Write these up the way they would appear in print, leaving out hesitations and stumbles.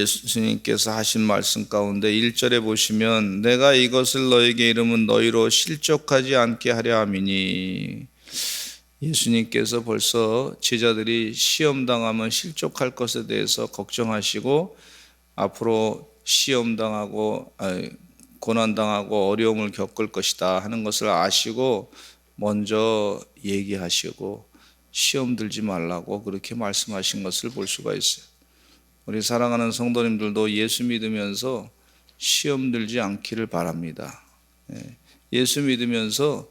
예수님께서 하신 말씀 가운데 1절에 보시면 내가 이것을 너에게 이름은 너희로 실족하지 않게 하려 함이니, 예수님께서 벌써 제자들이 시험당하면 실족할 것에 대해서 걱정하시고 앞으로 시험당하고 고난당하고 어려움을 겪을 것이다 하는 것을 아시고 먼저 얘기하시고 시험 들지 말라고 그렇게 말씀하신 것을 볼 수가 있어요. 우리 사랑하는 성도님들도 예수 믿으면서 시험 들지 않기를 바랍니다. 예수 믿으면서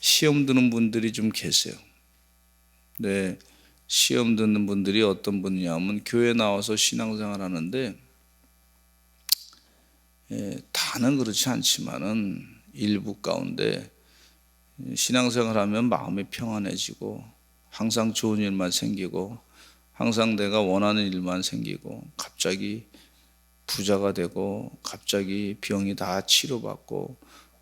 시험 드는 분들이 좀 계세요. 네, 시험 듣는 분들이 어떤 분이냐면 교회 나와서 신앙생활 하는데 다는 그렇지 않지만은 일부 가운데 신앙생활 하면 마음이 평안해지고 항상 좋은 일만 생기고 항상 내가 원하는 일만 생기고 갑자기 부자가 되고 갑자기 병이 다 치료받고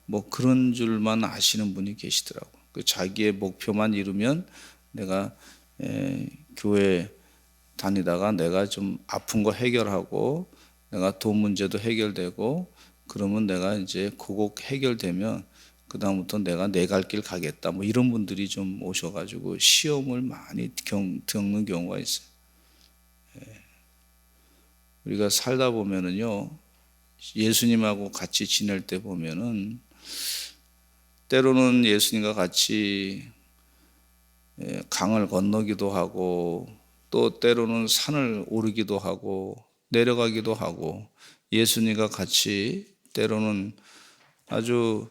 뭐 그런 줄만 아시는 분이 계시더라고요. 그 자기의 목표만 이루면 내가 교회 다니다가 내가 좀 아픈 거 해결하고 내가 돈 문제도 해결되고 그러면 내가 이제 그거 해결되면 그 다음부터 내가 내 갈 길 가겠다 뭐 이런 분들이 좀 오셔가지고 시험을 많이 겪는 경우가 있어요. 우리가 살다 보면은요, 예수님하고 같이 지낼 때 보면은 때로는 예수님과 같이 강을 건너기도 하고 또 때로는 산을 오르기도 하고 내려가기도 하고 예수님과 같이 때로는 아주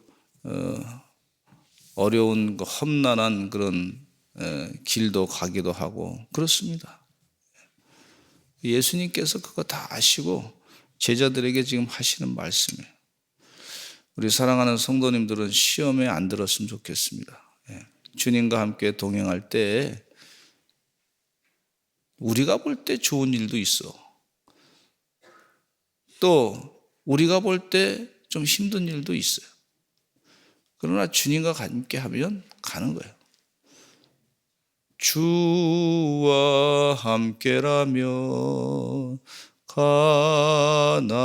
어려운 험난한 그런 길도 가기도 하고 그렇습니다. 예수님께서 그거 다 아시고 제자들에게 지금 하시는 말씀이에요. 우리 사랑하는 성도님들은 시험에 안 들었으면 좋겠습니다. 주님과 함께 동행할 때 우리가 볼 때 좋은 일도 있어. 또 우리가 볼 때 좀 힘든 일도 있어요. 그러나 주님과 함께 하면 가는 거예요. 주와 함께라면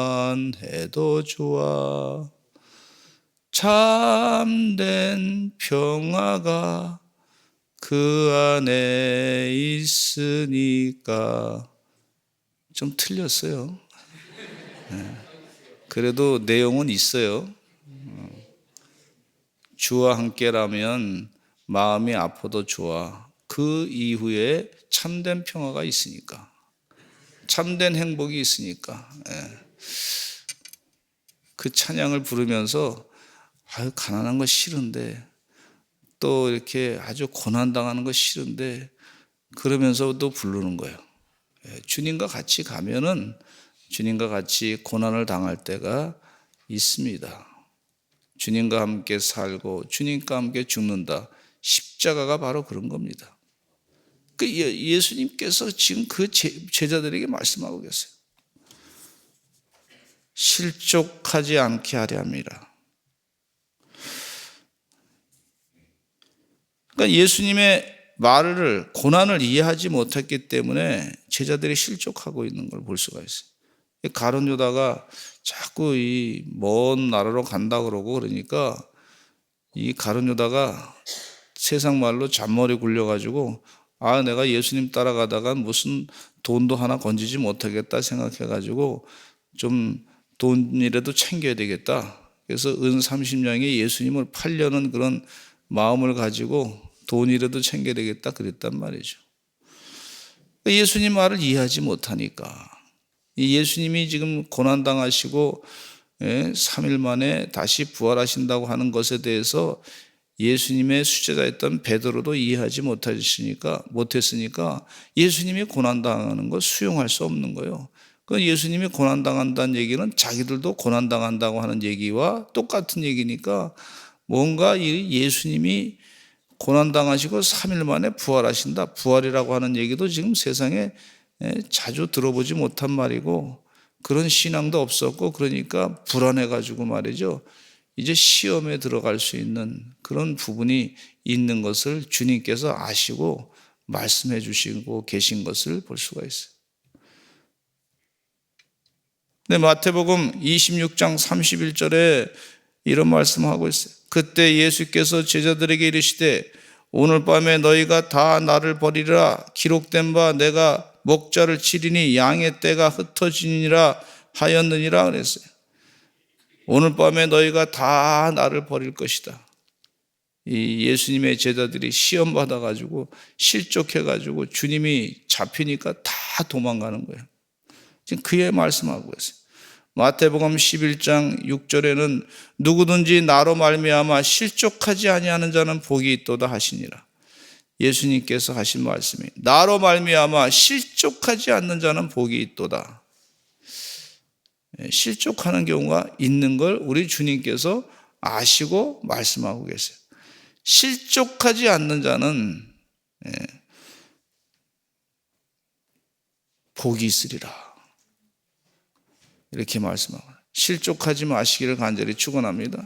가난해도 좋아. 참된 평화가 그 안에 있으니까. 좀 틀렸어요. 그래도 내용은 있어요. 주와 함께라면 마음이 아파도 좋아. 그 이후에 참된 평화가 있으니까, 참된 행복이 있으니까. 그 찬양을 부르면서 가난한 거 싫은데 또 이렇게 아주 고난당하는 거 싫은데 그러면서도 부르는 거예요. 주님과 같이 가면은 주님과 같이 고난을 당할 때가 있습니다. 주님과 함께 살고 주님과 함께 죽는다. 십자가가 바로 그런 겁니다. 예수님께서 지금 그 제자들에게 말씀하고 계세요. 실족하지 않게 하려 함이라. 그러니까 예수님의 말을, 고난을 이해하지 못했기 때문에 제자들이 실족하고 있는 걸 볼 수가 있어요. 가룟 유다가 자꾸 이 먼 나라로 간다 그러고 그러니까 이 가룟 유다가 세상 말로 잔머리 굴려가지고 내가 예수님 따라가다가 무슨 돈도 하나 건지지 못하겠다 생각해가지고 좀 돈이라도 챙겨야 되겠다. 그래서 은 30냥에 예수님을 팔려는 그런 마음을 가지고 돈이라도 챙겨야 되겠다 그랬단 말이죠. 예수님 말을 이해하지 못하니까 예수님이 지금 고난당하시고 3일 만에 다시 부활하신다고 하는 것에 대해서 예수님의 수제자였던 베드로도 이해하지 못했으니까 예수님이 고난당하는 거 수용할 수 없는 거예요. 그 예수님이 고난당한다는 얘기는 자기들도 고난당한다고 하는 얘기와 똑같은 얘기니까 뭔가 이 예수님이 고난당하시고 3일 만에 부활하신다. 부활이라고 하는 얘기도 지금 세상에 자주 들어보지 못한 말이고 그런 신앙도 없었고 그러니까 불안해가지고 말이죠. 이제 시험에 들어갈 수 있는 그런 부분이 있는 것을 주님께서 아시고 말씀해 주시고 계신 것을 볼 수가 있어요. 근데 마태복음 26장 31절에 이런 말씀하고 있어요. 그때 예수께서 제자들에게 이르시되 오늘 밤에 너희가 다 나를 버리라. 기록된 바 내가 목자를 치리니 양의 떼가 흩어지니라 하였느니라 그랬어요. 오늘 밤에 너희가 다 나를 버릴 것이다. 이 예수님의 제자들이 시험 받아가지고 실족해가지고 주님이 잡히니까 다 도망가는 거예요. 지금 그의 말씀하고 있어요. 마태복음 11장 6절에는 누구든지 나로 말미암아 실족하지 아니하는 자는 복이 있도다 하시니라. 예수님께서 하신 말씀이 나로 말미암아 실족하지 않는 자는 복이 있도다. 실족하는 경우가 있는 걸 우리 주님께서 아시고 말씀하고 계세요. 실족하지 않는 자는 복이 있으리라. 이렇게 말씀하고 실족하지 마시기를 간절히 축원합니다.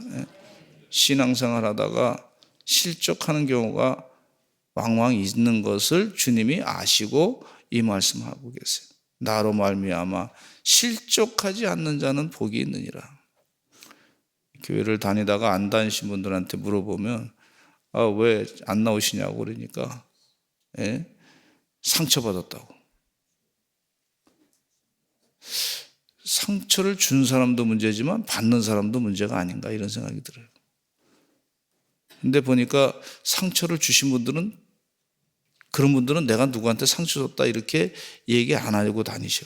신앙생활 하다가 실족하는 경우가 왕왕 있는 것을 주님이 아시고 이 말씀하고 계세요. 나로 말미암아 실족하지 않는 자는 복이 있느니라. 교회를 다니다가 안 다니신 분들한테 물어보면 왜 안 나오시냐고 그러니까 상처받았다고. 상처를 준 사람도 문제지만 받는 사람도 문제가 아닌가 이런 생각이 들어요. 근데 보니까 상처를 주신 분들은 그런 분들은 내가 누구한테 상처 줬다 이렇게 얘기 안 하려고 다니셔.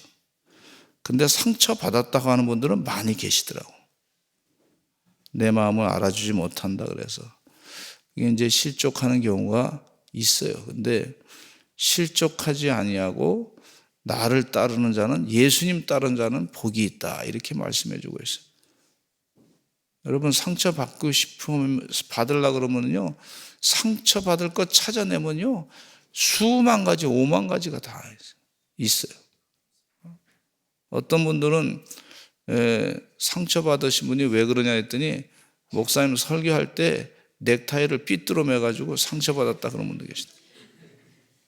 근데 상처 받았다고 하는 분들은 많이 계시더라고. 내 마음을 알아주지 못한다 그래서. 이게 이제 실족하는 경우가 있어요. 근데 실족하지 아니하고 나를 따르는 자는 예수님 따르는 자는 복이 있다. 이렇게 말씀해 주고 있어요. 여러분 상처 받고 싶으면 받으려고 그러면요. 상처 받을 것 찾아내면요. 수만 가지, 5만 가지가 다 있어요. 어떤 분들은 상처 받으신 분이 왜 그러냐 했더니 목사님 설교할 때 넥타이를 삐뚤어 매가지고 상처받았다 그런 분도 계시다.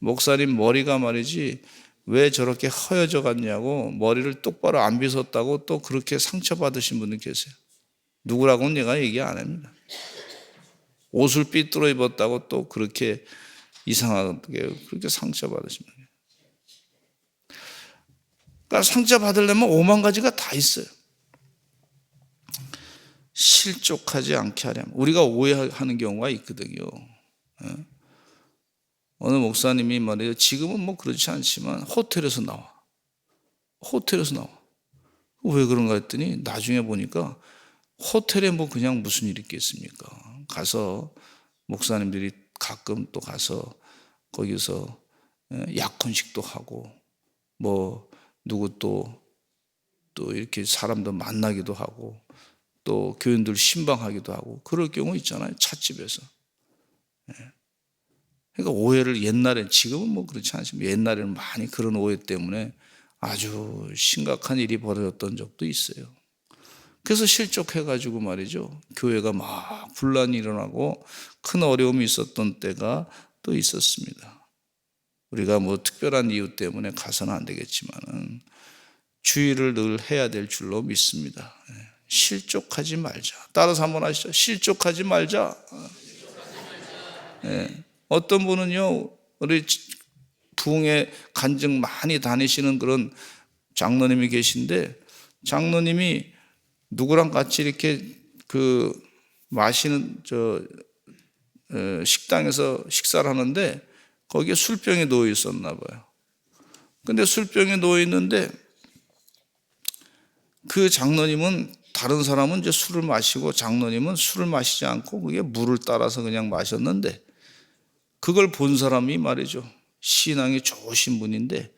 목사님 머리가 말이지 왜 저렇게 허여져 갔냐고 머리를 똑바로 안 빗었다고 또 그렇게 상처받으신 분들 계세요. 누구라고는 내가 얘기 안 합니다. 옷을 삐뚤어 입었다고 또 그렇게 이상하게 그렇게 상처받으신 분이에요. 그러니까 상처받으려면 5만 가지가 다 있어요. 실족하지 않게 하려면 우리가 오해하는 경우가 있거든요. 어느 목사님이 말이에요. 지금은 뭐 그렇지 않지만 호텔에서 나와. 왜 그런가 했더니 나중에 보니까 호텔에 뭐 그냥 무슨 일이 있겠습니까? 가서 목사님들이 가끔 또 가서 거기서 약혼식도 하고 뭐 누구 또 이렇게 사람도 만나기도 하고 또 교인들 신방하기도 하고 그럴 경우 있잖아요. 찻집에서. 그러니까 오해를 옛날엔 지금은 뭐 그렇지 않지만 옛날에는 많이 그런 오해 때문에 아주 심각한 일이 벌어졌던 적도 있어요. 그래서 실족해가지고 말이죠. 교회가 막 분란이 일어나고 큰 어려움이 있었던 때가 또 있었습니다. 우리가 뭐 특별한 이유 때문에 가서는 안 되겠지만은 주의를 늘 해야 될 줄로 믿습니다. 실족하지 말자. 따라서 한번 하시죠. 실족하지 말자. 어떤 분은요, 우리 부흥회 간증 많이 다니시는 그런 장로님이 계신데, 장로님이 누구랑 같이 이렇게 마시는 식당에서 식사를 하는데, 거기에 술병이 놓여 있었나 봐요. 근데 술병이 놓여 있는데, 그 장로님은 다른 사람은 이제 술을 마시고 장로님은 술을 마시지 않고 그게 물을 따라서 그냥 마셨는데 그걸 본 사람이 말이죠. 신앙이 좋으신 분인데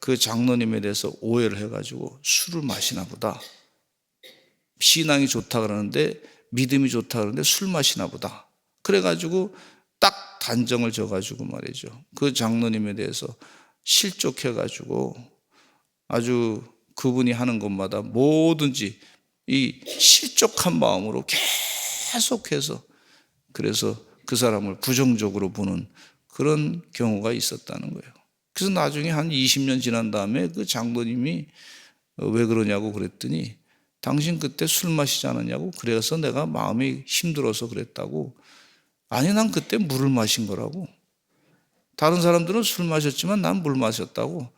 그 장로님에 대해서 오해를 해가지고 술을 마시나 보다. 신앙이 좋다 그러는데 믿음이 좋다 그러는데 술 마시나 보다. 그래가지고 딱 단정을 져가지고 말이죠. 그 장로님에 대해서 실족해가지고 아주 그분이 하는 것마다 뭐든지 이 실족한 마음으로 계속해서 그래서 그 사람을 부정적으로 보는 그런 경우가 있었다는 거예요. 그래서 나중에 한 20년 지난 다음에 그 장로님이 왜 그러냐고 그랬더니 당신 그때 술 마시지 않았냐고. 그래서 내가 마음이 힘들어서 그랬다고. 아니, 난 그때 물을 마신 거라고. 다른 사람들은 술 마셨지만 난 물 마셨다고.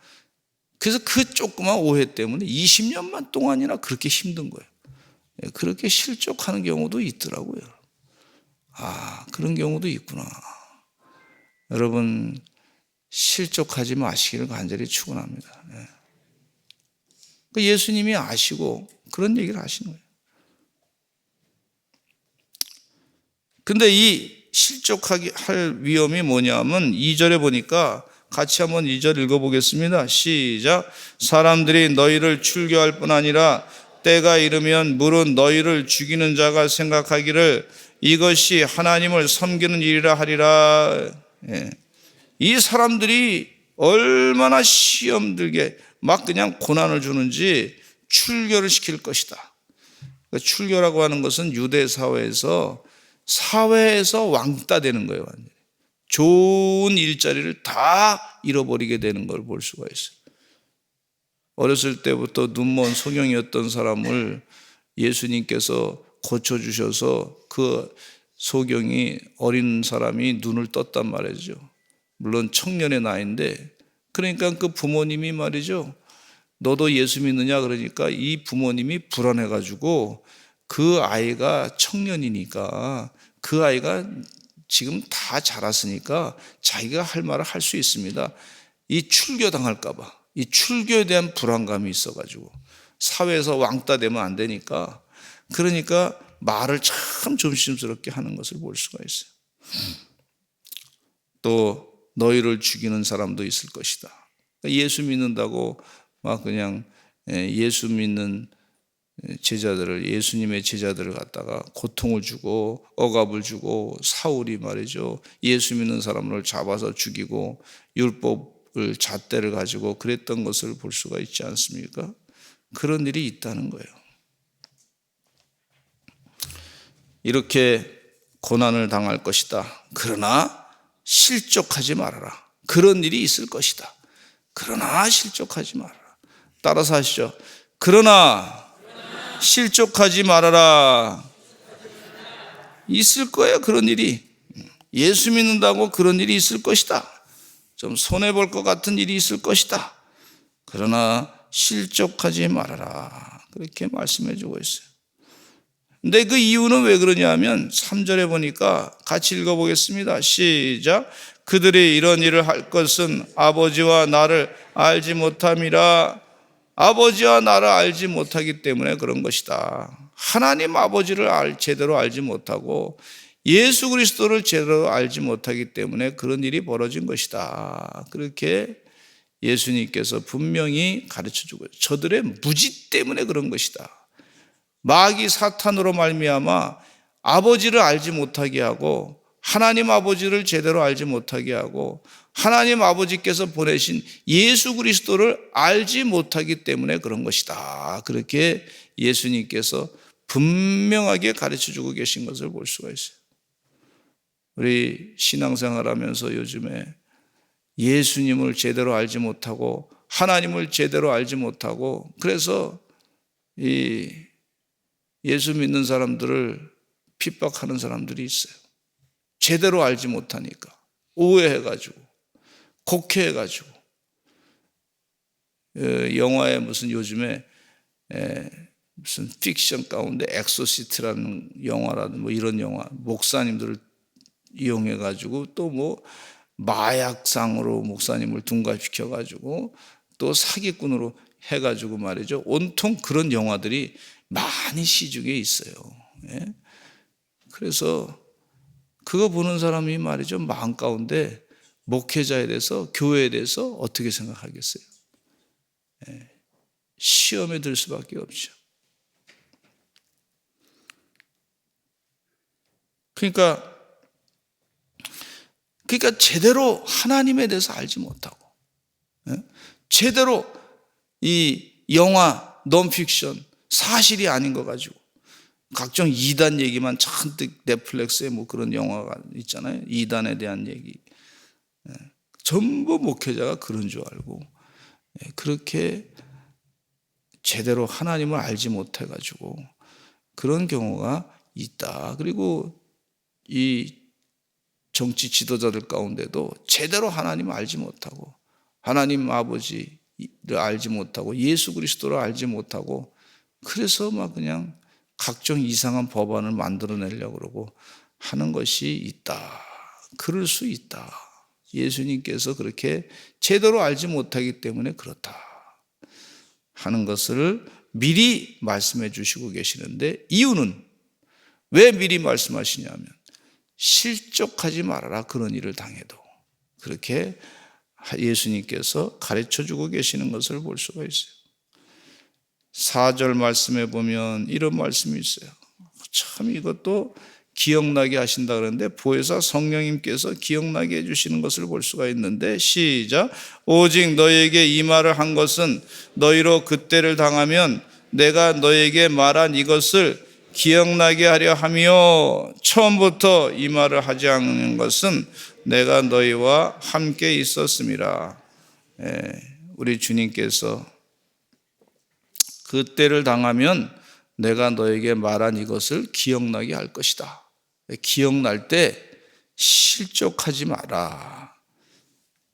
그래서 그 조그만 오해 때문에 20년만 동안이나 그렇게 힘든 거예요. 그렇게 실족하는 경우도 있더라고요. 그런 경우도 있구나. 여러분, 실족하지 마시기를 간절히 축원합니다. 예수님이 아시고 그런 얘기를 하시는 거예요. 근데 이 실족하게 할 위험이 뭐냐면 2절에 보니까 같이 한번 2절 읽어보겠습니다. 시작. 사람들이 너희를 출교할 뿐 아니라 때가 이르면 물은 너희를 죽이는 자가 생각하기를 이것이 하나님을 섬기는 일이라 하리라. 이 사람들이 얼마나 시험 들게 막 그냥 고난을 주는지 출교를 시킬 것이다. 출교라고 하는 것은 유대 사회에서 왕따 되는 거예요. 완전히. 좋은 일자리를 다 잃어버리게 되는 걸 볼 수가 있어요. 어렸을 때부터 눈먼 소경이었던 사람을 예수님께서 고쳐주셔서 그 소경이 어린 사람이 눈을 떴단 말이죠. 물론 청년의 나이인데, 그러니까 그 부모님이 말이죠, 너도 예수 믿느냐 그러니까 이 부모님이 불안해가지고 그 아이가 청년이니까 그 아이가 지금 다 자랐으니까 자기가 할 말을 할 수 있습니다. 이 출교당할까봐, 이 출교에 대한 불안감이 있어가지고 사회에서 왕따 되면 안 되니까, 그러니까 말을 참 조심스럽게 하는 것을 볼 수가 있어요. 또 너희를 죽이는 사람도 있을 것이다. 예수 믿는다고 막 그냥 예수 믿는 제자들을, 예수님의 제자들을 갖다가 고통을 주고 억압을 주고, 사울이 말이죠, 예수 믿는 사람을 잡아서 죽이고 율법을 잣대를 가지고 그랬던 것을 볼 수가 있지 않습니까? 그런 일이 있다는 거예요. 이렇게 고난을 당할 것이다. 그러나 실족하지 말아라. 그런 일이 있을 것이다. 그러나 실족하지 말아라. 따라서 하시죠. 그러나 실족하지 말아라. 있을 거예요, 그런 일이. 예수 믿는다고 그런 일이 있을 것이다. 좀 손해볼 것 같은 일이 있을 것이다. 그러나 실족하지 말아라. 그렇게 말씀해 주고 있어요. 근데 그 이유는 왜 그러냐면 3절에 보니까 같이 읽어보겠습니다. 시작. 그들이 이런 일을 할 것은 아버지와 나를 알지 못함이라. 아버지와 나를 알지 못하기 때문에 그런 것이다. 하나님 아버지를 제대로 알지 못하고 예수 그리스도를 제대로 알지 못하기 때문에 그런 일이 벌어진 것이다. 그렇게 예수님께서 분명히 가르쳐주고, 저들의 무지 때문에 그런 것이다. 마귀 사탄으로 말미암아 아버지를 알지 못하게 하고 하나님 아버지를 제대로 알지 못하게 하고 하나님 아버지께서 보내신 예수 그리스도를 알지 못하기 때문에 그런 것이다. 그렇게 예수님께서 분명하게 가르쳐주고 계신 것을 볼 수가 있어요. 우리 신앙생활 하면서 요즘에 예수님을 제대로 알지 못하고 하나님을 제대로 알지 못하고, 그래서 이 예수 믿는 사람들을 핍박하는 사람들이 있어요. 제대로 알지 못하니까 오해해가지고 곡해해가지고. 영화에 무슨 요즘에 무슨 픽션 가운데 엑소시트라는 영화라든 뭐 이런 영화, 목사님들을 이용해가지고 또 뭐 마약상으로 목사님을 둔갑시켜가지고 또 사기꾼으로 해가지고 말이죠. 온통 그런 영화들이 많이 시중에 있어요. 그래서 그거 보는 사람이 말이죠, 마음 가운데 목회자에 대해서, 교회에 대해서 어떻게 생각하겠어요? 시험에 들 수밖에 없죠. 그러니까 제대로 하나님에 대해서 알지 못하고, 제대로 이 영화, 논픽션, 사실이 아닌 거 가지고 각종 이단 얘기만 잔뜩, 넷플릭스에 뭐 그런 영화가 있잖아요. 이단에 대한 얘기. 전부 목회자가 그런 줄 알고 그렇게 제대로 하나님을 알지 못해가지고 그런 경우가 있다. 그리고 이 정치 지도자들 가운데도 제대로 하나님을 알지 못하고 하나님 아버지를 알지 못하고 예수 그리스도를 알지 못하고 그래서 막 그냥 각종 이상한 법안을 만들어내려고 그러고 하는 것이 있다. 그럴 수 있다. 예수님께서 그렇게 제대로 알지 못하기 때문에 그렇다 하는 것을 미리 말씀해 주시고 계시는데, 이유는 왜 미리 말씀하시냐면 실족하지 말아라, 그런 일을 당해도. 그렇게 예수님께서 가르쳐 주고 계시는 것을 볼 수가 있어요. 4절 말씀에 보면 이런 말씀이 있어요. 참 이것도 기억나게 하신다 그러는데, 보혜사 성령님께서 기억나게 해주시는 것을 볼 수가 있는데, 시작. 오직 너에게 이 말을 한 것은 너희로 그때를 당하면 내가 너에게 말한 이것을 기억나게 하려 하며, 처음부터 이 말을 하지 않는 것은 내가 너희와 함께 있었음이라. 우리 주님께서 그때를 당하면 내가 너에게 말한 이것을 기억나게 할 것이다. 기억날 때 실족하지 마라.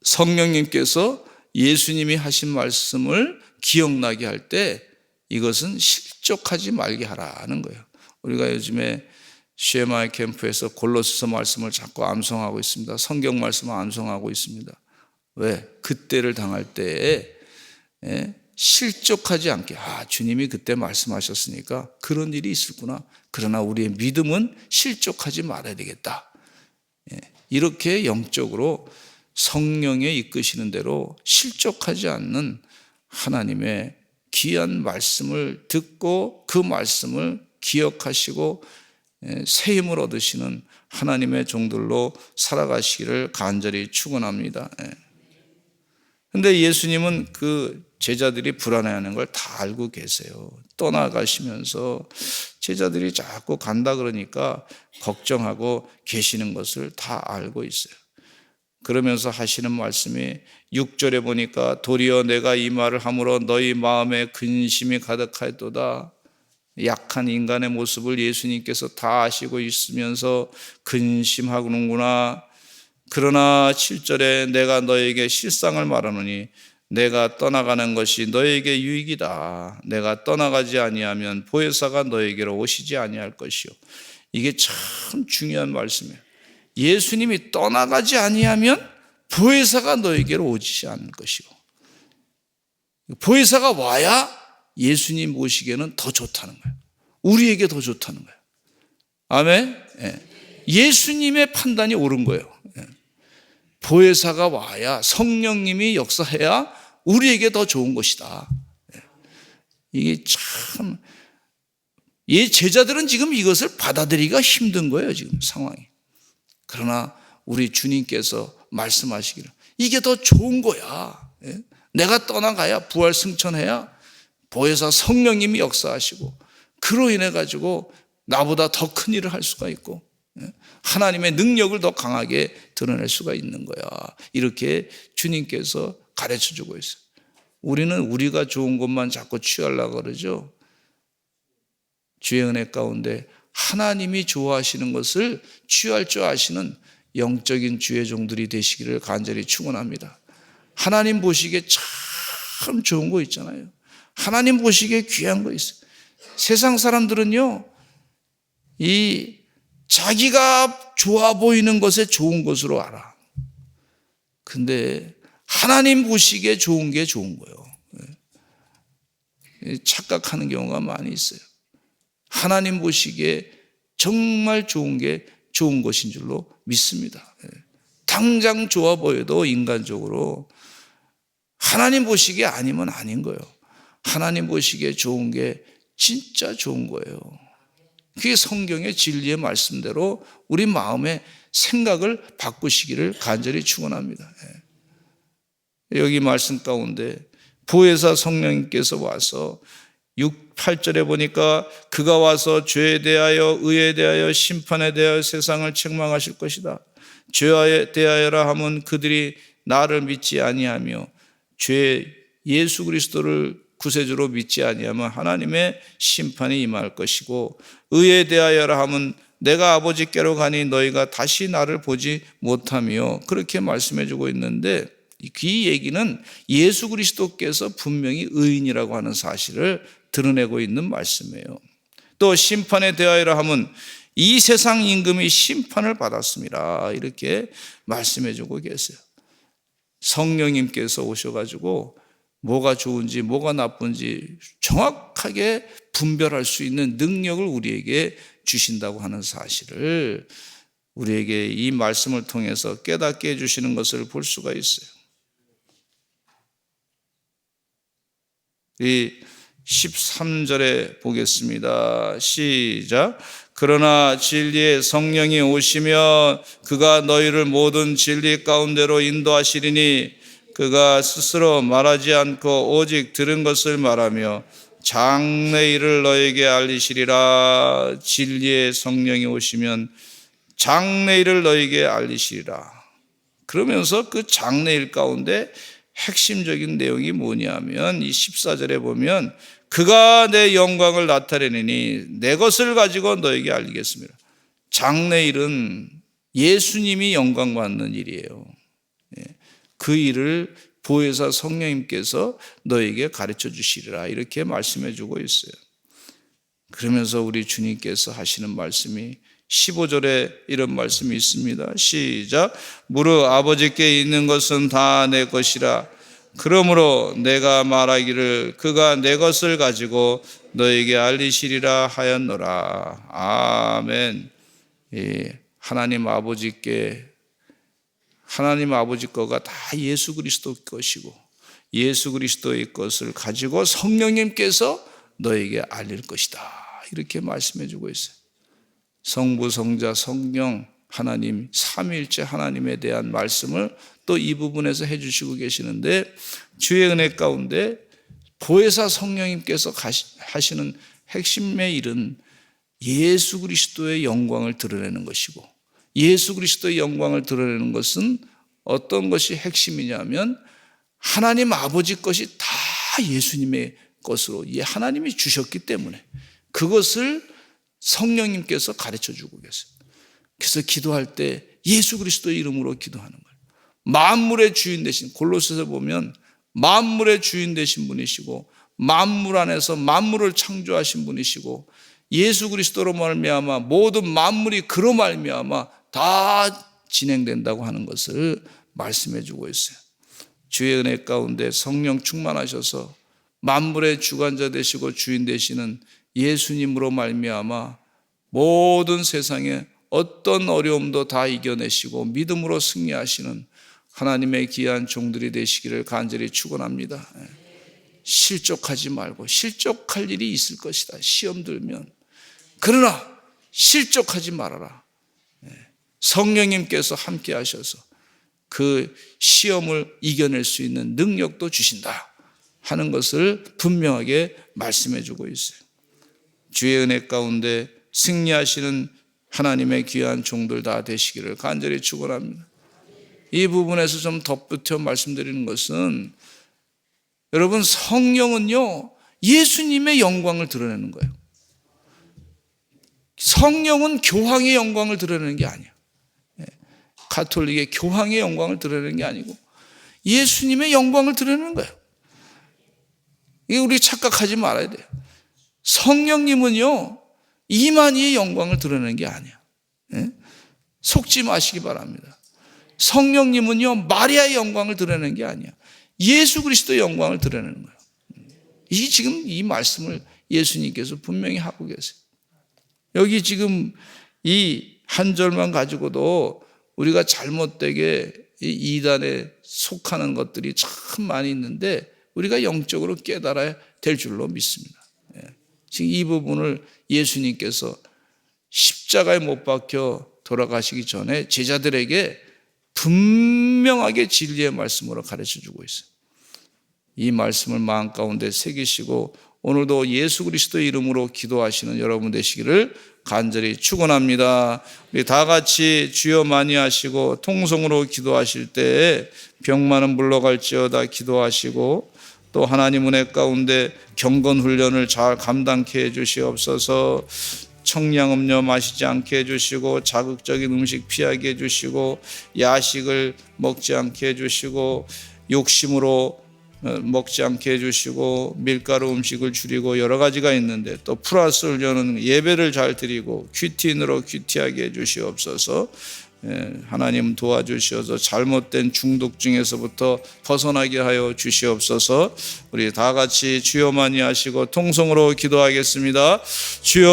성령님께서 예수님이 하신 말씀을 기억나게 할 때 이것은 실족하지 말게 하라는 거예요. 우리가 요즘에 쉐마이 캠프에서 골로새서 말씀을 자꾸 암송하고 있습니다. 성경 말씀을 암송하고 있습니다. 왜? 그때를 당할 때에 실족하지 않게, 주님이 그때 말씀하셨으니까 그런 일이 있을구나. 그러나 우리의 믿음은 실족하지 말아야 되겠다. 이렇게 영적으로 성령의 이끄시는 대로 실족하지 않는 하나님의 귀한 말씀을 듣고 그 말씀을 기억하시고 새 힘을 얻으시는 하나님의 종들로 살아가시기를 간절히 축원합니다. 그런데 예수님은 그 제자들이 불안해하는 걸 다 알고 계세요. 떠나가시면서 제자들이 자꾸 간다 그러니까 걱정하고 계시는 것을 다 알고 있어요. 그러면서 하시는 말씀이 6절에 보니까 도리어 내가 이 말을 함으로 너희 마음에 근심이 가득하였도다. 약한 인간의 모습을 예수님께서 다 아시고 있으면서 근심하는구나. 그러나 7절에 내가 너에게 실상을 말하노니 내가 떠나가는 것이 너에게 유익이다. 내가 떠나가지 아니하면 보혜사가 너에게로 오시지 아니할 것이요. 이게 참 중요한 말씀이에요. 예수님이 떠나가지 아니하면 보혜사가 너에게로 오지 않을 것이요. 보혜사가 와야 예수님 모시기에는 더 좋다는 거예요. 우리에게 더 좋다는 거예요. 아멘. 예수님의 판단이 옳은 거예요. 보혜사가 와야, 성령님이 역사해야 우리에게 더 좋은 것이다. 이게 참, 제자들은 지금 이것을 받아들이기가 힘든 거예요, 지금 상황이. 그러나 우리 주님께서 말씀하시기를 이게 더 좋은 거야. 내가 떠나가야, 부활 승천해야 보혜사 성령님이 역사하시고 그로 인해 가지고 나보다 더 큰 일을 할 수가 있고 하나님의 능력을 더 강하게 드러낼 수가 있는 거야. 이렇게 주님께서 가르쳐 주고 있어요. 우리는 우리가 좋은 것만 자꾸 취하려고 그러죠. 주의 은혜 가운데 하나님이 좋아하시는 것을 취할 줄 아시는 영적인 주의 종들이 되시기를 간절히 축원합니다. 하나님 보시기에 참 좋은 거 있잖아요. 하나님 보시기에 귀한 거 있어요. 세상 사람들은요, 이 자기가 좋아 보이는 것에 좋은 것으로 알아. 근데 하나님 보시기에 좋은 게 좋은 거예요. 착각하는 경우가 많이 있어요. 하나님 보시기에 정말 좋은 게 좋은 것인 줄로 믿습니다. 당장 좋아 보여도 인간적으로 하나님 보시기에 아니면 아닌 거예요. 하나님 보시기에 좋은 게 진짜 좋은 거예요. 그게 성경의 진리의 말씀대로 우리 마음의 생각을 바꾸시기를 간절히 축원합니다. 여기 말씀 가운데 보혜사 성령님께서 와서 8절에 보니까 그가 와서 죄에 대하여 의에 대하여 심판에 대하여 세상을 책망하실 것이다. 죄에 대하여라 하면 그들이 나를 믿지 아니하며 죄 예수 그리스도를 구세주로 믿지 아니하면 하나님의 심판이 임할 것이고, 의에 대하여라 함은 내가 아버지께로 가니 너희가 다시 나를 보지 못하며, 그렇게 말씀해 주고 있는데, 이 얘기는 예수 그리스도께서 분명히 의인이라고 하는 사실을 드러내고 있는 말씀이에요. 또 심판에 대하여라 함은 이 세상 임금이 심판을 받았습니다, 이렇게 말씀해 주고 계세요. 성령님께서 오셔가지고 뭐가 좋은지 뭐가 나쁜지 정확하게 분별할 수 있는 능력을 우리에게 주신다고 하는 사실을 우리에게 이 말씀을 통해서 깨닫게 해주시는 것을 볼 수가 있어요. 이 13절에 보겠습니다. 시작. 그러나 진리의 성령이 오시면 그가 너희를 모든 진리 가운데로 인도하시리니 그가 스스로 말하지 않고 오직 들은 것을 말하며 장래일을 너에게 알리시리라. 진리의 성령이 오시면 장래일을 너에게 알리시리라. 그러면서 그 장래일 가운데 핵심적인 내용이 뭐냐면 이 14절에 보면 그가 내 영광을 나타내니 내 것을 가지고 너에게 알리겠습니다. 장래일은 예수님이 영광 받는 일이에요. 그 일을 보혜사 성령님께서 너에게 가르쳐 주시리라, 이렇게 말씀해 주고 있어요. 그러면서 우리 주님께서 하시는 말씀이 15절에 이런 말씀이 있습니다. 시작. 무릇 아버지께 있는 것은 다 내 것이라. 그러므로 내가 말하기를 그가 내 것을 가지고 너에게 알리시리라 하였노라. 아멘. 하나님 아버지 거가 다 예수 그리스도 것이고 예수 그리스도의 것을 가지고 성령님께서 너에게 알릴 것이다, 이렇게 말씀해 주고 있어요. 성부, 성자, 성령 하나님 삼위일체 하나님에 대한 말씀을 또 이 부분에서 해주시고 계시는데, 주의 은혜 가운데 보혜사 성령님께서 하시는 핵심의 일은 예수 그리스도의 영광을 드러내는 것이고, 예수 그리스도의 영광을 드러내는 것은 어떤 것이 핵심이냐면 하나님 아버지 것이 다 예수님의 것으로 하나님이 주셨기 때문에 그것을 성령님께서 가르쳐 주고 계세요. 그래서 기도할 때 예수 그리스도의 이름으로 기도하는 거예요. 만물의 주인 되신, 골로새서 보면 만물의 주인 되신 분이시고 만물 안에서 만물을 창조하신 분이시고 예수 그리스도로 말미암아 모든 만물이 그로 말미암아 다 진행된다고 하는 것을 말씀해 주고 있어요. 주의 은혜 가운데 성령 충만하셔서 만물의 주관자 되시고 주인 되시는 예수님으로 말미암아 모든 세상에 어떤 어려움도 다 이겨내시고 믿음으로 승리하시는 하나님의 귀한 종들이 되시기를 간절히 축원합니다. 실족하지 말고, 실족할 일이 있을 것이다, 시험 들면. 그러나 실족하지 말아라. 성령님께서 함께 하셔서 그 시험을 이겨낼 수 있는 능력도 주신다 하는 것을 분명하게 말씀해 주고 있어요. 주의 은혜 가운데 승리하시는 하나님의 귀한 종들 다 되시기를 간절히 축원합니다. 이 부분에서 좀 덧붙여 말씀드리는 것은, 여러분, 성령은요 예수님의 영광을 드러내는 거예요. 성령은 교황의 영광을 드러내는 게 아니에요. 가톨릭의 교황의 영광을 드러내는 게 아니고 예수님의 영광을 드러내는 거예요. 이게 우리 착각하지 말아야 돼요. 성령님은요 이만희의 영광을 드러내는 게 아니야. 속지 마시기 바랍니다. 성령님은요 마리아의 영광을 드러내는 게 아니야. 예수 그리스도의 영광을 드러내는 거예요. 이 지금 이 말씀을 예수님께서 분명히 하고 계세요. 여기 지금 이 한 절만 가지고도 우리가 잘못되게 이 이단에 속하는 것들이 참 많이 있는데 우리가 영적으로 깨달아야 될 줄로 믿습니다. 지금 이 부분을 예수님께서 십자가에 못 박혀 돌아가시기 전에 제자들에게 분명하게 진리의 말씀으로 가르쳐 주고 있어요. 이 말씀을 마음 가운데 새기시고 오늘도 예수 그리스도의 이름으로 기도하시는 여러분 되시기를 간절히 축원합니다. 우리 다 같이 주여 많이 하시고 통성으로 기도하실 때 병만은 물러갈지어다 기도하시고 또 하나님 은혜 가운데 경건 훈련을 잘 감당케 해 주시옵소서. 청량음료 마시지 않게 해주시고 자극적인 음식 피하게 해주시고 야식을 먹지 않게 해주시고 욕심으로 먹지 않게 해주시고 밀가루 음식을 줄이고 여러 가지가 있는데 또 플러스 훈련은 예배를 잘 드리고 큐티인으로 큐티하게 해주시옵소서. 하나님 도와주시어서 잘못된 중독 중에서부터 벗어나게 하여 주시옵소서. 우리 다 같이 주여 많이 하시고 통성으로 기도하겠습니다. 주여